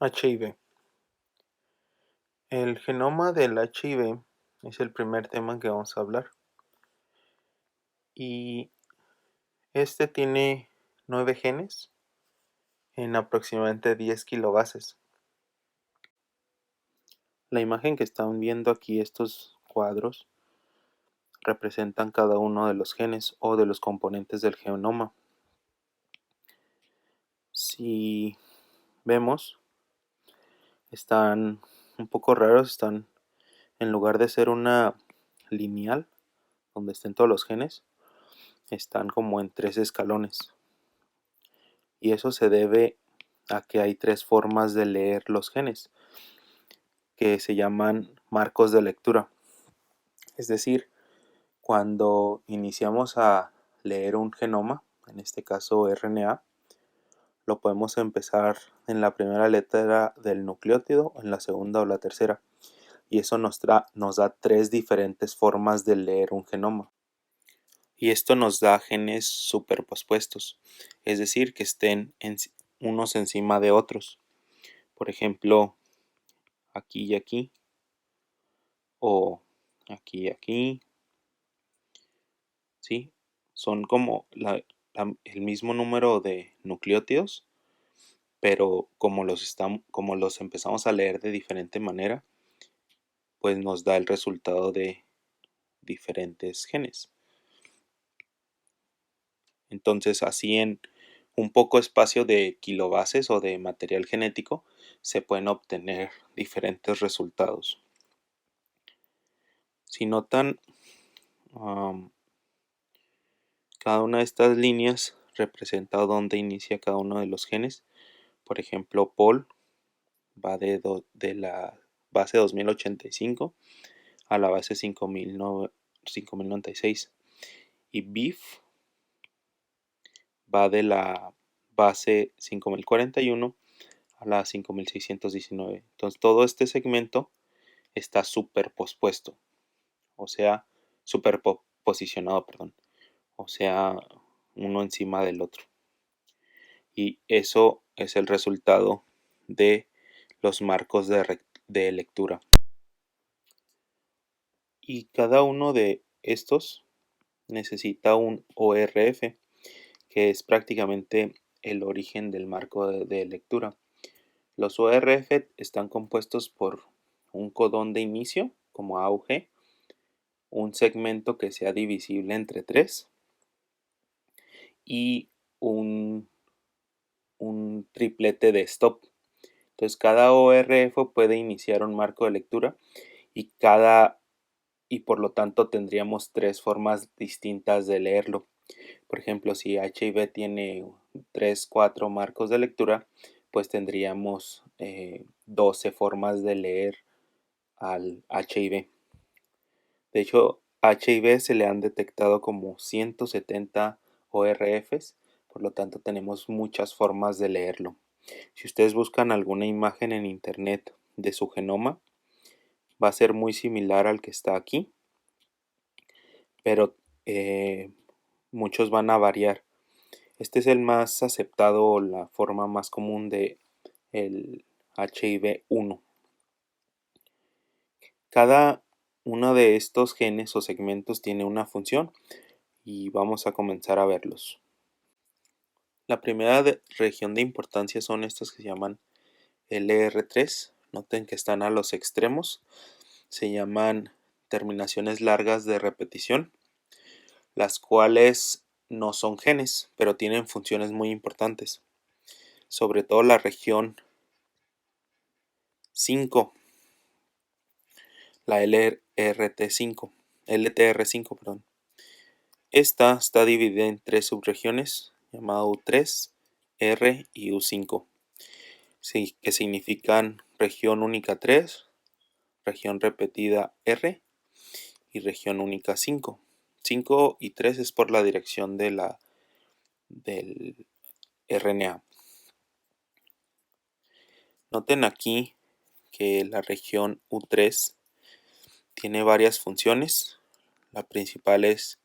HIV. El genoma del HIV es el primer tema que vamos a hablar. Y este tiene 9 genes en aproximadamente 10 kilobases. La imagen que están viendo aquí, estos cuadros, representan cada uno de los genes o de los componentes del genoma. Si vemos, están un poco raros, están, en lugar de ser una lineal, donde estén todos los genes, están como en 3 escalones. Y eso se debe a que hay 3 formas de leer los genes, que se llaman marcos de lectura. Es decir, cuando iniciamos a leer un genoma, en este caso RNA, lo podemos empezar en la primera letra del nucleótido, en la segunda o la tercera. Y eso nos da 3 diferentes formas de leer un genoma. Y esto nos da genes superpuestos, es decir, que estén unos encima de otros. Por ejemplo, aquí y aquí, o aquí y aquí, ¿sí? Son como el mismo número de nucleótidos, pero como los empezamos a leer de diferente manera, pues nos da el resultado de diferentes genes. Entonces, así en un poco espacio de kilobases o de material genético, se pueden obtener diferentes resultados. Si notan, cada una de estas líneas representa dónde inicia cada uno de los genes. Por ejemplo, Pol va de la base 2085 a la base 5096. Y BIF va de la base 5041 a la 5619. Entonces todo este segmento está superpuesto, o sea, superposicionado, perdón, o sea, uno encima del otro. Y eso es el resultado de los marcos de lectura. Y cada uno de estos necesita un ORF, que es prácticamente el origen del marco de lectura. Los ORF están compuestos por un codón de inicio, como A o G, un segmento que sea divisible entre 3 y un triplete de stop. Entonces cada ORF puede iniciar un marco de lectura y por lo tanto tendríamos 3 formas distintas de leerlo. Por ejemplo, si HIV tiene 3, 4 marcos de lectura, pues tendríamos 12 formas de leer al HIV. De hecho, HIV se le han detectado como 170 ORFs, por lo tanto tenemos muchas formas de leerlo. Si ustedes buscan alguna imagen en internet de su genoma, va a ser muy similar al que está aquí, pero muchos van a variar. Este es el más aceptado o la forma más común de el HIV-1. Cada uno de estos genes o segmentos tiene una función y vamos a comenzar a verlos. La primera región de importancia son estos que se llaman LR3. Noten que están a los extremos. Se llaman terminaciones largas de repetición, las cuales no son genes, pero tienen funciones muy importantes. Sobre todo la región 5, la LTR5, perdón. Esta está dividida en 3 subregiones, llamada U3, R y U5, sí, que significan región única 3, región repetida R y región única 5. 5 y 3 es por la dirección del RNA. Noten aquí que la región U3 tiene varias funciones. La principal es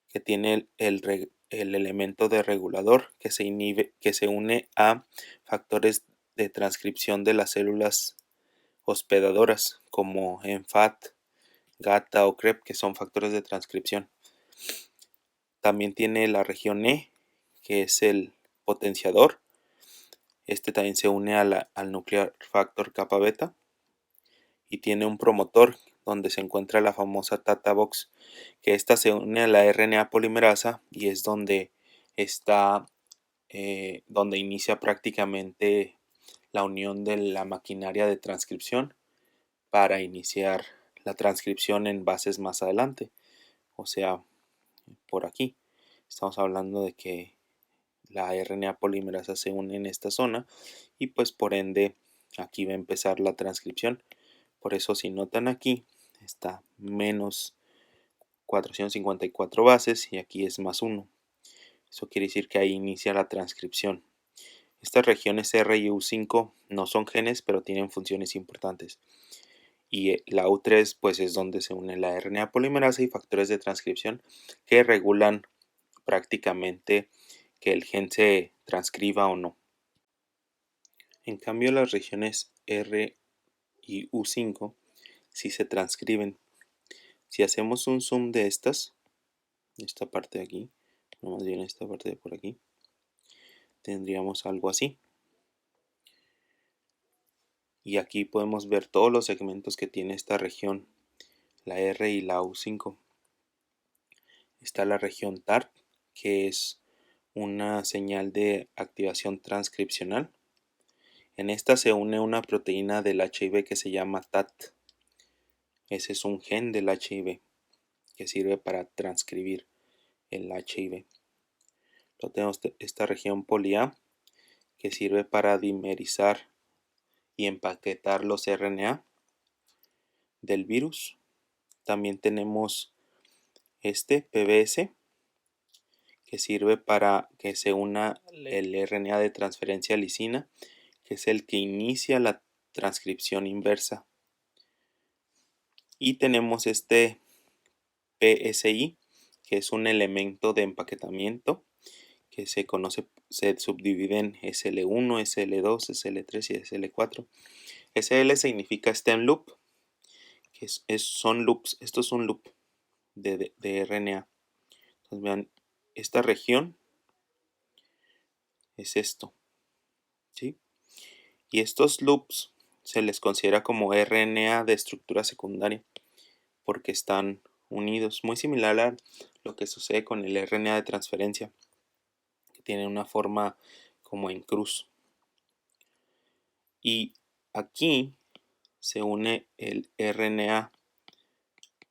que tiene el elemento de regulador que se une a factores de transcripción de las células hospedadoras, como ENFAT, GATA o CREP, que son factores de transcripción. También tiene la región E, que es el potenciador. Este también se une al nuclear factor kappa beta. Y tiene un promotor donde se encuentra la famosa Tata Box, que esta se une a la RNA polimerasa y es donde está, donde inicia prácticamente la unión de la maquinaria de transcripción para iniciar la transcripción en bases más adelante, o sea, por aquí. Estamos hablando de que la RNA polimerasa se une en esta zona y pues por ende aquí va a empezar la transcripción. Por eso si notan aquí está menos 454 bases y aquí es más 1. Eso quiere decir que ahí inicia la transcripción. Estas regiones R y U5 no son genes, pero tienen funciones importantes. Y la U3 pues es donde se une la RNA polimerasa y factores de transcripción que regulan prácticamente que el gen se transcriba o no. En cambio las regiones R y U5 sí se transcriben. Si hacemos un zoom de esta parte de aquí, o más bien esta parte de por aquí, tendríamos algo así. Y aquí podemos ver todos los segmentos que tiene esta región, la R y la U5. Está la región TARP, que es una señal de activación transcripcional. En esta se une una proteína del HIV que se llama TAT. Ese es un gen del HIV que sirve para transcribir el HIV. Luego tenemos esta región poli-A que sirve para dimerizar y empaquetar los RNA del virus. También tenemos este PBS que sirve para que se una el RNA de transferencia lisina, que es el que inicia la transcripción inversa. Y tenemos este PSI, que es un elemento de empaquetamiento que se subdivide en SL1, SL2, SL3 y SL4. SL significa stem loop, que son loops. Esto es un loop de RNA. Entonces vean, esta región es esto, ¿sí? Y estos loops se les considera como RNA de estructura secundaria porque están unidos, muy similar a lo que sucede con el RNA de transferencia, que tiene una forma como en cruz. Y aquí se une el RNA,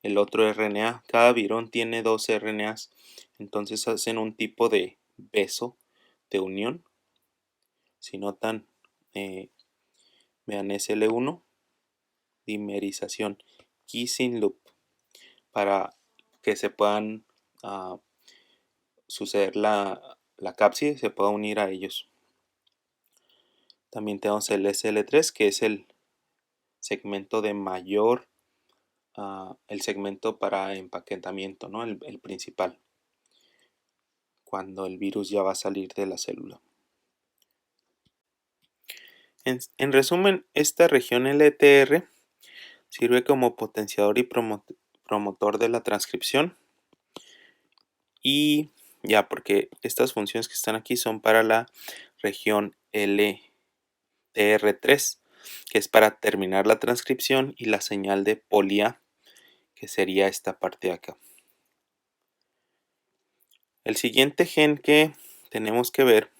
el otro RNA. Cada virón tiene dos RNAs, entonces hacen un tipo de beso de unión. Si notan, vean SL1, dimerización, kissing loop, para que se puedan suceder la cápside y se pueda unir a ellos. También tenemos el SL3, que es el segmento de mayor, el segmento para empaquetamiento, ¿no? El principal, cuando el virus ya va a salir de la célula. En resumen, esta región LTR sirve como potenciador y promotor de la transcripción. Y ya, porque estas funciones que están aquí son para la región LTR3, que es para terminar la transcripción, y la señal de poli-A, que sería esta parte de acá. El siguiente gen que tenemos que ver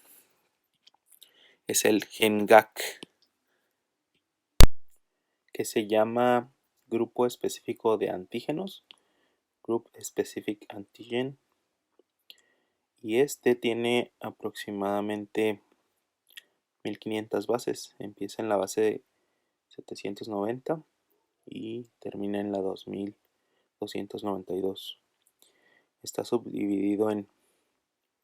es el gen GAC, que se llama Grupo Específico de Antígenos, Group Specific Antigen, y este tiene aproximadamente 1500 bases. Empieza en la base de 790 y termina en la 2292. Está subdividido en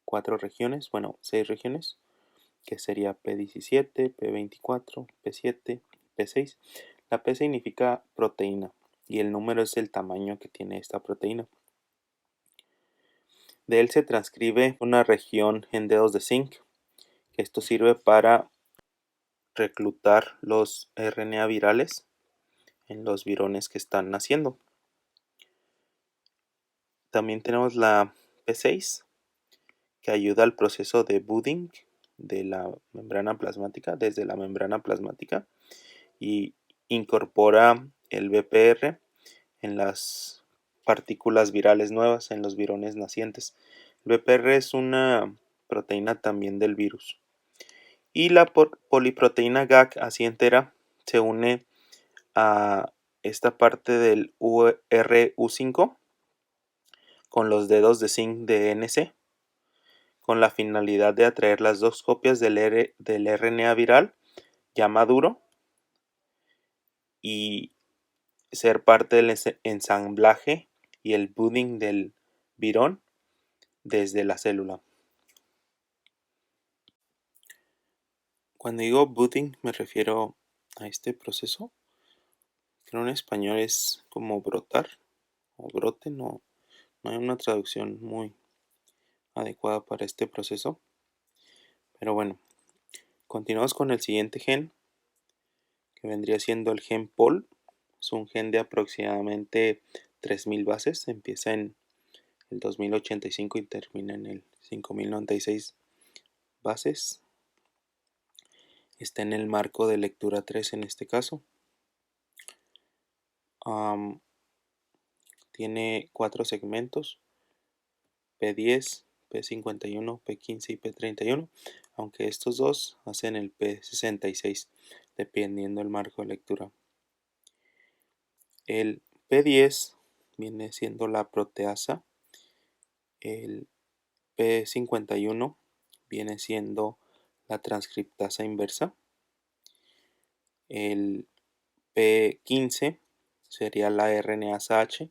6 regiones, que sería P17, P24, P7, P6. La P significa proteína y el número es el tamaño que tiene esta proteína. De él se transcribe una región en dedos de zinc, que esto sirve para reclutar los RNA virales en los virones que están naciendo. También tenemos la P6, que ayuda al proceso de budding de la membrana plasmática, desde la membrana plasmática, y incorpora el BPR en las partículas virales nuevas, en los virones nacientes. El BPR es una proteína también del virus. Y la poliproteína GAC así entera se une a esta parte del RU5 con los dedos de zinc de NC, con la finalidad de atraer las dos copias del RNA viral ya maduro y ser parte del ensamblaje y el budding del virón desde la célula. Cuando digo budding me refiero a este proceso, que en español es como brotar o brote, no hay una traducción muy adecuada para este proceso. Pero bueno, continuamos con el siguiente gen, que vendría siendo el gen POL. Es un gen de aproximadamente 3000 bases, empieza en el 2085 y termina en el 5096 bases. Está en el marco de lectura 3 en este caso. Tiene 4 segmentos: P10, P51, P15 y P31, aunque estos dos hacen el P66, dependiendo del marco de lectura. El P10 viene siendo la proteasa, el P51 viene siendo la transcriptasa inversa, el P15 sería la RNasa H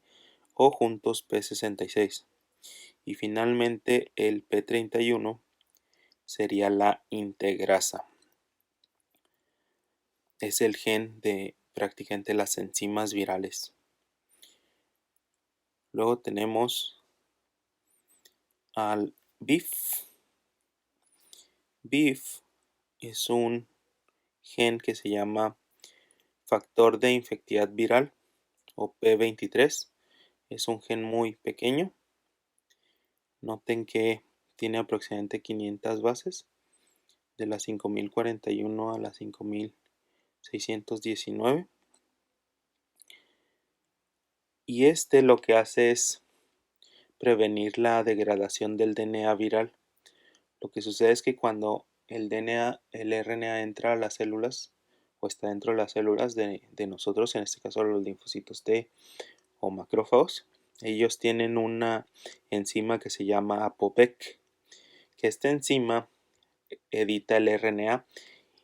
o juntos P66, y finalmente el P31 sería la integrasa. Es el gen de prácticamente las enzimas virales. Luego tenemos al BIF. BIF es un gen que se llama factor de infectividad viral o P23. Es un gen muy pequeño. Noten que tiene aproximadamente 500 bases, de las 5041 a las 5619. Y lo que hace es prevenir la degradación del DNA viral. Lo que sucede es que cuando el RNA entra a las células o está dentro de las células de nosotros, en este caso los linfocitos T o macrófagos, ellos tienen una enzima que se llama ApoBec, que esta enzima edita el RNA,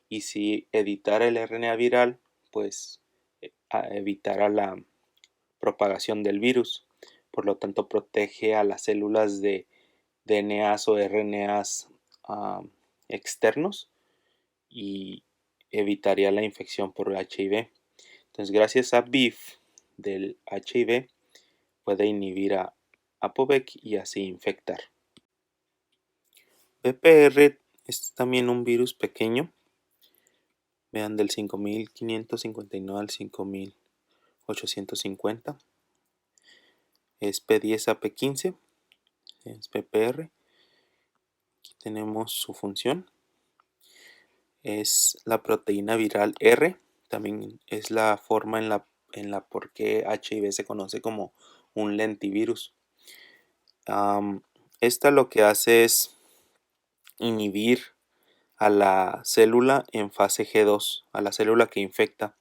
y si editara el RNA viral, pues evitará la propagación del virus. Por lo tanto, protege a las células de DNAs o RNAs externos y evitaría la infección por HIV. Entonces, gracias a BIF del HIV, puede inhibir a ApoBec y así infectar. BPR es también un virus pequeño. Vean, del 5559 al 5850. Es P10 a P15. Es BPR. Aquí tenemos su función. Es la proteína viral R. También es la forma en la por qué HIV se conoce como un lentivirus. Esta lo que hace es inhibir a la célula en fase G2, a la célula que infecta.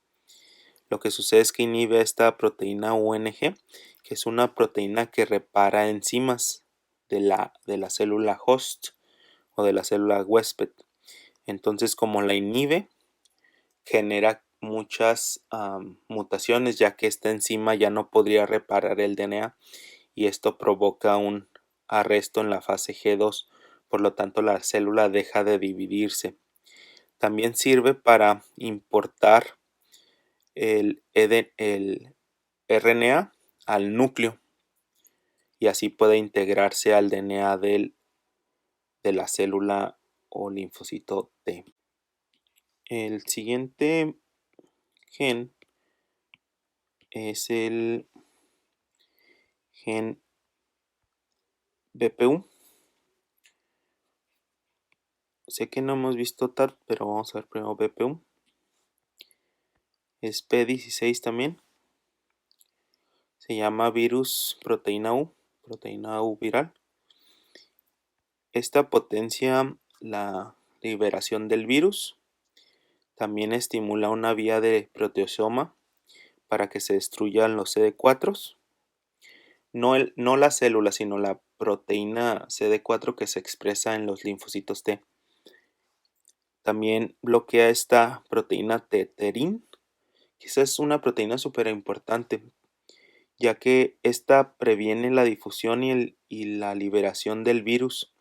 Lo que sucede es que inhibe esta proteína UNG, que es una proteína que repara enzimas de la célula host o de la célula huésped. Entonces, como la inhibe, genera muchas mutaciones, ya que esta enzima ya no podría reparar el DNA, y esto provoca un arresto en la fase G2. Por lo tanto, la célula deja de dividirse. También sirve para importar el RNA al núcleo, y así puede integrarse al DNA de la célula o linfocito T. El siguiente gen es el gen BPU. Sé que no hemos visto TAT, pero vamos a ver primero BPU. Es P16 también. Se llama virus proteína U viral. Esta potencia la liberación del virus. También estimula una vía de proteasoma para que se destruyan los CD4. No la célula, sino la proteína CD4 que se expresa en los linfocitos T. También bloquea esta proteína teterín, que esa es una proteína súper importante, ya que esta previene la difusión y la liberación del virus.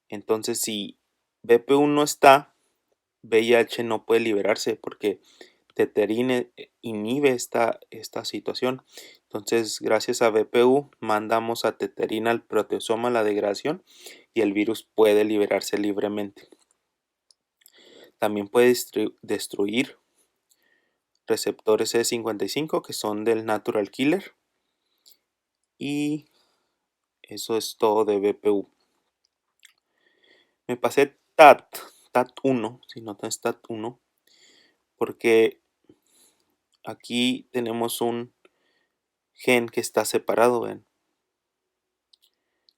Entonces, si BPU no está, VIH no puede liberarse porque teterín inhibe esta situación. Entonces, gracias a BPU, mandamos a teterín al proteasoma la degradación y el virus puede liberarse libremente. También puede destruir receptores C55 que son del natural killer. Y eso es todo de BPU. Me pasé TAT1, si notas TAT1, porque aquí tenemos un gen que está separado, ¿ven?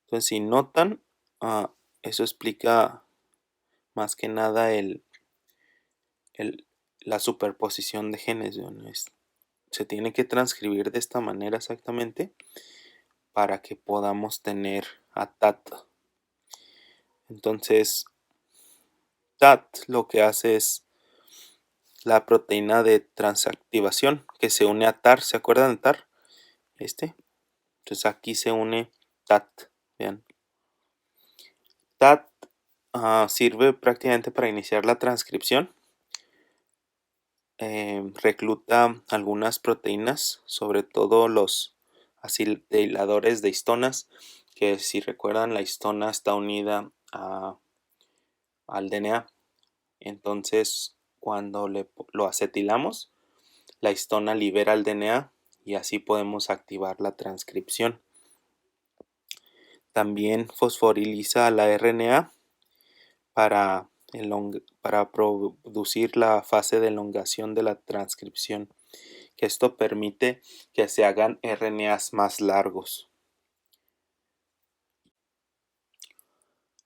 Entonces, si notan, eso explica más que nada la superposición de genes, ¿ven? Se tiene que transcribir de esta manera exactamente para que podamos tener a TAT. Entonces, TAT lo que hace es la proteína de transactivación que se une a TAR. ¿Se acuerdan de TAR? Entonces aquí se une TAT. Vean. TAT sirve prácticamente para iniciar la transcripción. Recluta algunas proteínas, sobre todo los acetiladores de histonas, que si recuerdan la histona está unida al DNA. Entonces cuando lo acetilamos, la histona libera el DNA y así podemos activar la transcripción. También fosforiliza la RNA para producir la fase de elongación de la transcripción, que esto permite que se hagan RNAs más largos.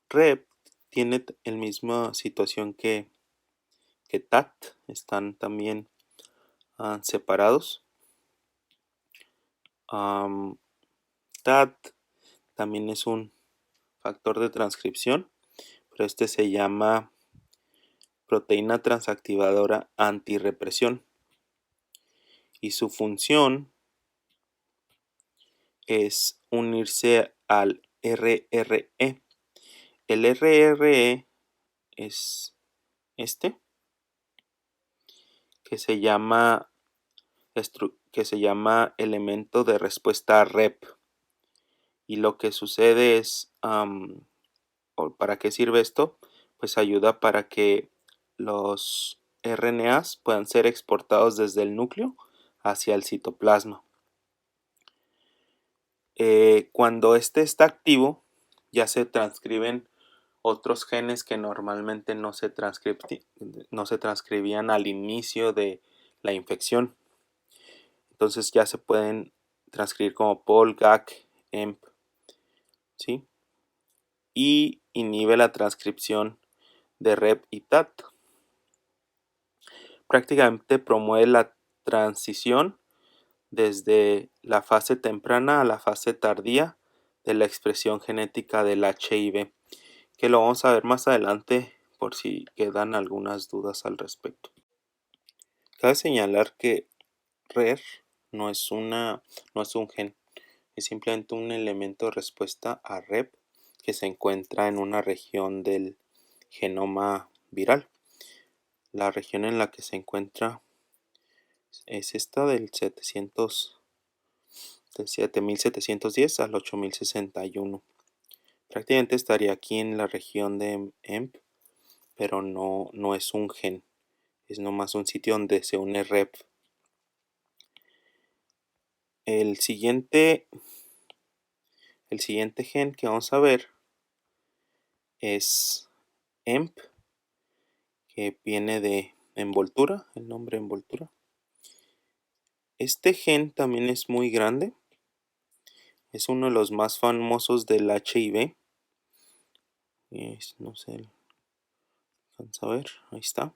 REP tiene la misma situación que TAT, están también separados. TAT también es un factor de transcripción, pero este se llama proteína transactivadora antirrepresión y su función es unirse al RRE. El RRE es este que se llama elemento de respuesta REP, y lo que sucede es ¿para qué sirve esto? Pues ayuda para que los RNAs puedan ser exportados desde el núcleo hacia el citoplasma. Cuando este está activo, ya se transcriben otros genes que normalmente no se transcribían al inicio de la infección. Entonces ya se pueden transcribir como POL, GAC, EMP, ¿sí? Y inhibe la transcripción de REP y TAT. Prácticamente promueve la transición desde la fase temprana a la fase tardía de la expresión genética del HIV, que lo vamos a ver más adelante por si quedan algunas dudas al respecto. Cabe señalar que RER no es un gen, es simplemente un elemento de respuesta a REP que se encuentra en una región del genoma viral. La región en la que se encuentra es esta del 7710 al 8061. Prácticamente estaría aquí en la región de EMP, pero no es un gen, es nomás un sitio donde se une rep. El siguiente gen que vamos a ver es EMP, que viene de envoltura, el nombre envoltura. Este gen también es muy grande, es uno de los más famosos del HIV. No sé, alcanza a ver, ahí está.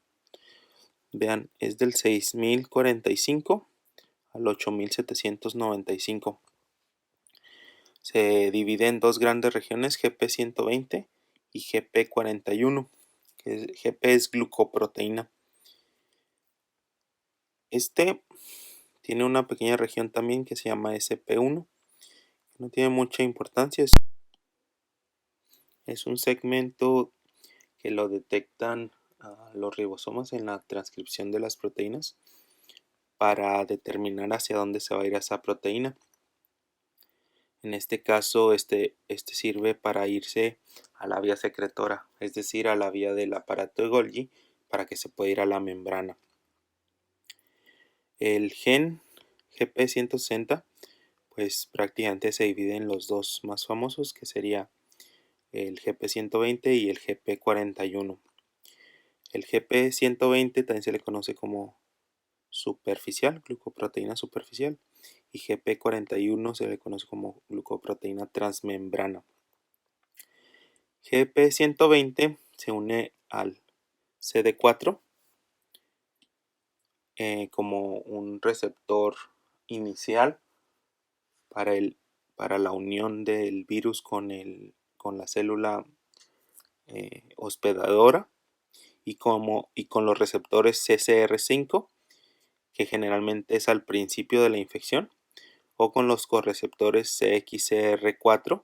Vean, es del 6045 al 8795. Se divide en dos grandes regiones, GP120 y GP41, que GP es glucoproteína. Este tiene una pequeña región también que se llama SP1. No tiene mucha importancia, es un segmento que lo detectan los ribosomas en la transcripción de las proteínas para determinar hacia dónde se va a ir esa proteína. En este caso, este sirve para irse a la vía secretora, es decir, a la vía del aparato de Golgi, para que se pueda ir a la membrana. El gen GP160, pues prácticamente se divide en los dos más famosos, que sería el GP120 y el GP41. El GP120 también se le conoce como superficial, glucoproteína superficial, y GP41 se le conoce como glucoproteína transmembrana. GP120 se une al CD4 como un receptor inicial para la unión del virus con la célula hospedadora y con los receptores CCR5, que generalmente es al principio de la infección, o con los correceptores CXCR4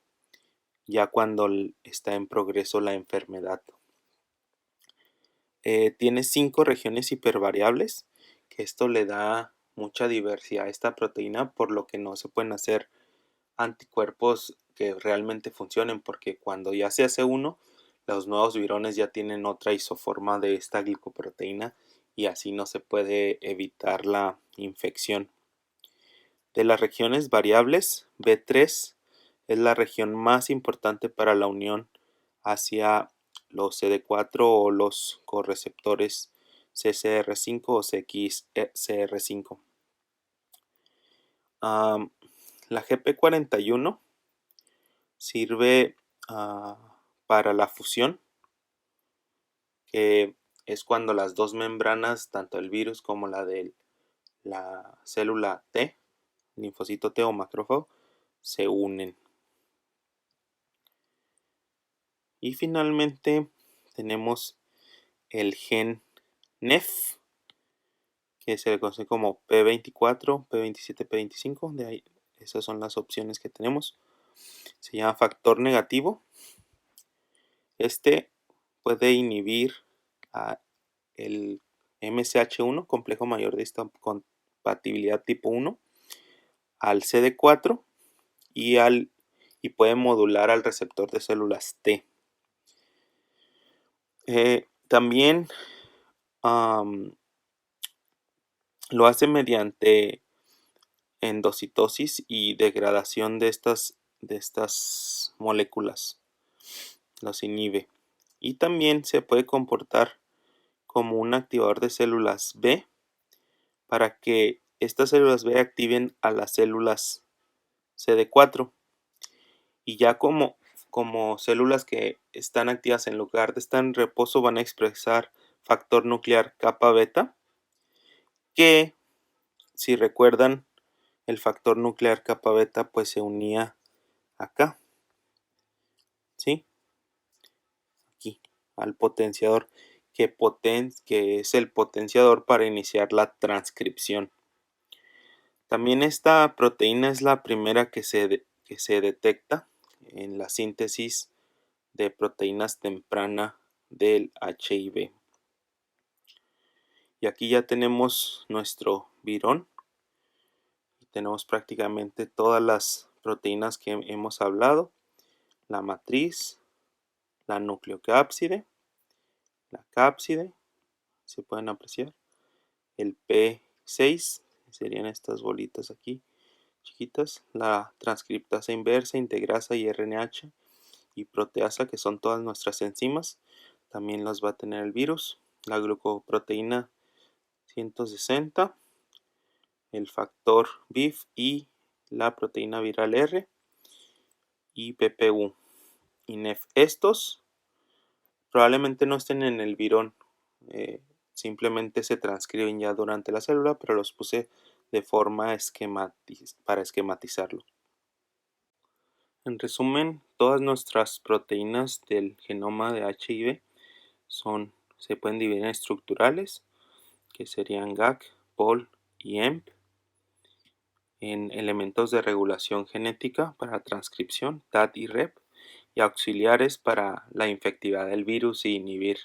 ya cuando está en progreso la enfermedad. Tiene 5 regiones hipervariables, que esto le da mucha diversidad a esta proteína, por lo que no se pueden hacer anticuerpos que realmente funcionen, porque cuando ya se hace uno, los nuevos virones ya tienen otra isoforma de esta glicoproteína y así no se puede evitar la infección. De las regiones variables, B3 es la región más importante para la unión hacia los CD4 o los correceptores CCR5 o CXCR5. La GP41 sirve para la fusión, que es cuando las dos membranas, tanto el virus como la de la célula T, linfocito T o macrófago, se unen. Y finalmente tenemos el gen NEF, que se le conoce como P24, P27, P25. De ahí, esas son las opciones que tenemos. Se llama factor negativo. Este puede inhibir el MCH1, complejo mayor de histocompatibilidad tipo 1, al CD4 y puede modular al receptor de células T. También lo hace mediante endocitosis y degradación de estas moléculas. Los inhibe. Y también se puede comportar como un activador de células B para que estas células B activen a las células CD4. Y ya como células que están activas en lugar de estar en reposo van a expresar factor nuclear kappa beta, que si recuerdan, el factor nuclear kappa beta pues se unía acá, ¿sí? Aquí, al potenciador, que es el potenciador para iniciar la transcripción. También esta proteína es la primera que se detecta en la síntesis de proteínas temprana del HIV. Y aquí ya tenemos nuestro virón. Tenemos prácticamente todas las proteínas que hemos hablado: la matriz, la nucleocápside, la cápside, se pueden apreciar, el P6, serían estas bolitas aquí, chiquitas, la transcriptasa inversa, integrasa y RNH y proteasa, que son todas nuestras enzimas, también las va a tener el virus, la glucoproteína 160, el factor BIF y la proteína viral R y PPU y NEF. Estos probablemente no estén en el virón, simplemente se transcriben ya durante la célula, pero los puse de forma para esquematizarlo. En resumen, todas nuestras proteínas del genoma de HIV se pueden dividir en estructurales, que serían GAC, POL y EMP, en elementos de regulación genética para transcripción, TAT y REP, y auxiliares para la infectividad del virus y inhibir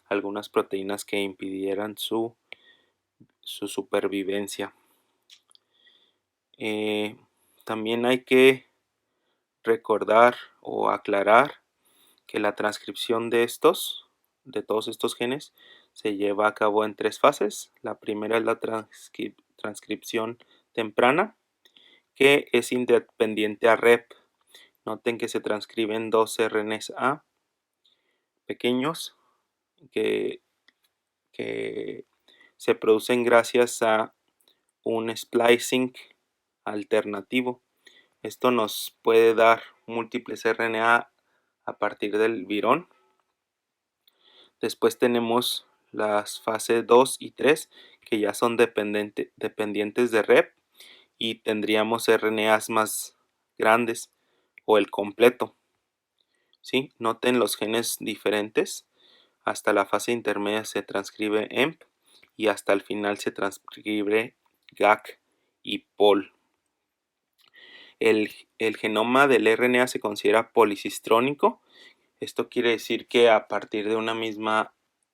algunas proteínas que impidieran su supervivencia. También hay que recordar o aclarar que la transcripción de todos estos genes, se lleva a cabo en 3 fases. La primera es la transcripción temprana, que es independiente a REP. Noten que se transcriben 2 RNA pequeños que se producen gracias a un splicing alternativo. Esto nos puede dar múltiples RNA a partir del virón. Después tenemos las fases 2 y 3, que ya son dependientes de REP, y tendríamos RNAs más grandes o el completo. ¿Sí? Noten los genes diferentes. Hasta la fase intermedia se transcribe EMP y hasta el final se transcribe GAC y POL. El genoma del RNA se considera policistrónico. Esto quiere decir que a partir de una misma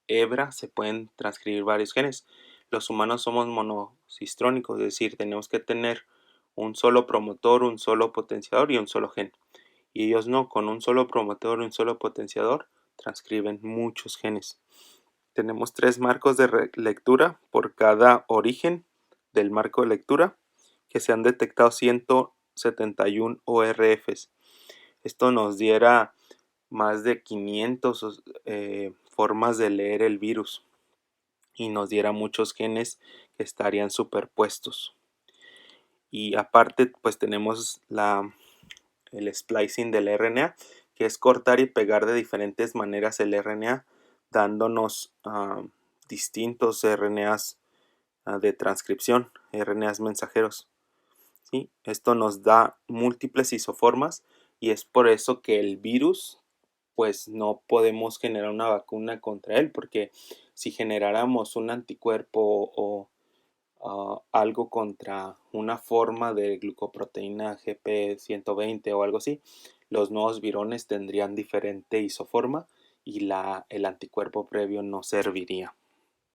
hebra se pueden transcribir varios genes. Los humanos somos monocistrónicos, es decir, tenemos que tener un solo promotor, un solo potenciador y un solo gen. Y ellos no, con un solo promotor y un solo potenciador transcriben muchos genes. Tenemos 3 marcos de lectura por cada origen del marco de lectura, que se han detectado 171 ORFs. Esto nos diera más de 500 formas de leer el virus y nos diera muchos genes que estarían superpuestos. Y aparte, pues tenemos el splicing del RNA, que es cortar y pegar de diferentes maneras el RNA, dándonos distintos RNAs de transcripción, RNAs mensajeros. ¿Sí? Esto nos da múltiples isoformas y es por eso que el virus, pues no podemos generar una vacuna contra él, porque si generáramos un anticuerpo o algo contra una forma de glucoproteína GP120 o algo así, los nuevos virones tendrían diferente isoforma y el anticuerpo previo no serviría.